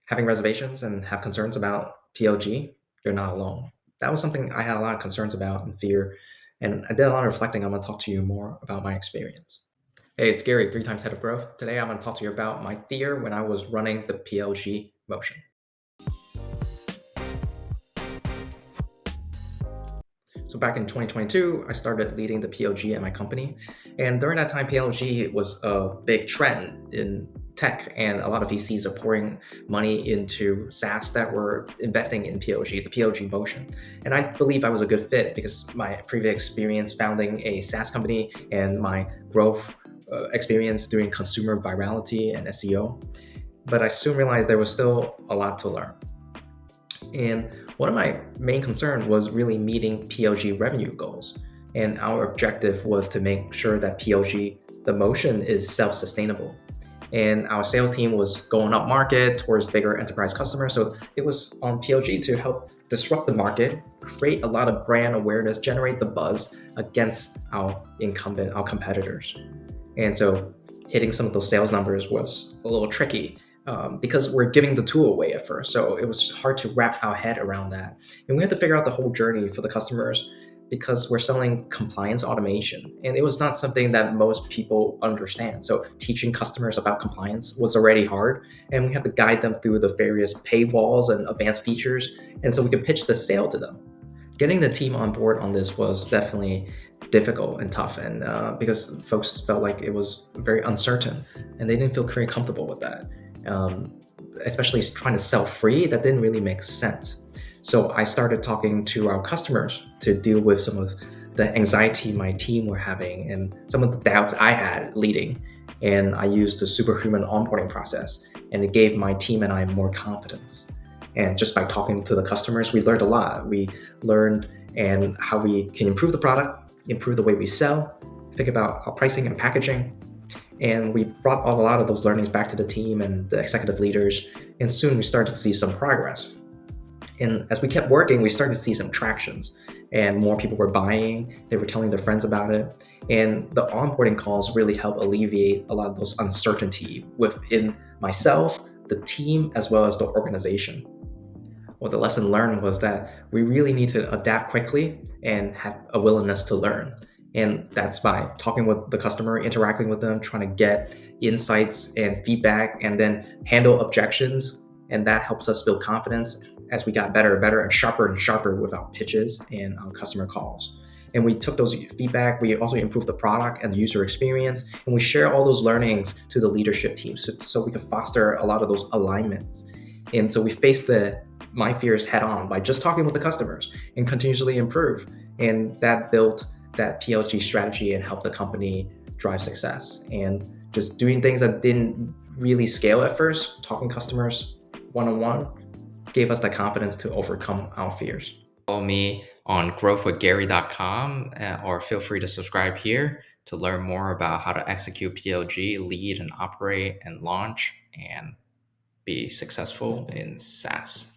having reservations and have concerns about PLG, you're not alone. That was something I had a lot of concerns about and fear. And I did a lot of reflecting. I'm going to talk to you more about my experience. Hey, it's Gary, 3 times head of growth. Today, I'm going to talk to you about my fear when I was running the PLG motion. So back in 2022, I started leading the PLG at my company. And during that time, PLG was a big trend in tech, and a lot of VCs are pouring money into SaaS that were investing in PLG, the PLG motion. And I believe I was a good fit because my previous experience founding a SaaS company and my growth experience doing consumer virality and SEO. But I soon realized there was still a lot to learn. And one of my main concerns was really meeting PLG revenue goals. And our objective was to make sure that PLG, the motion, is self-sustainable. And our sales team was going up market towards bigger enterprise customers. So it was on PLG to help disrupt the market, create a lot of brand awareness, generate the buzz against our incumbent, our competitors. And so hitting some of those sales numbers was a little tricky because we're giving the tool away at first. So it was hard to wrap our head around that. And we had to figure out the whole journey for the customers because we're selling compliance automation. And it was not something that most people understand. So teaching customers about compliance was already hard. And we had to guide them through the various paywalls and advanced features. And so we could pitch the sale to them. Getting the team on board on this was definitely difficult and tough, and because folks felt like it was very uncertain and they didn't feel very comfortable with that. Especially trying to sell free, that didn't really make sense. So I started talking to our customers to deal with some of the anxiety my team were having and some of the doubts I had leading. And I used the superhuman onboarding process, and it gave my team and I more confidence. And just by talking to the customers, we learned a lot. We learned and how we can improve the product, improve the way we sell, think about our pricing and packaging. And we brought a lot of those learnings back to the team and the executive leaders. And soon we started to see some progress. And as we kept working, we started to see some tractions, and more people were buying. They were telling their friends about it. And the onboarding calls really helped alleviate a lot of those uncertainty within myself, the team, as well as the organization. Well, the lesson learned was that we really need to adapt quickly and have a willingness to learn. And that's by talking with the customer, interacting with them, trying to get insights and feedback, and then handle objections. And that helps us build confidence as we got better and better and sharper with our pitches and our customer calls. And we took those feedback, we also improved the product and the user experience, and we share all those learnings to the leadership team so we could foster a lot of those alignments. And so we faced my fears head on by just talking with the customers and continuously improve. And that built that PLG strategy and helped the company drive success. And just doing things that didn't really scale at first, talking customers one-on-one, gave us the confidence to overcome our fears. Follow me on growthwithgary.com or feel free to subscribe here to learn more about how to execute PLG, lead and operate and launch and be successful in SaaS.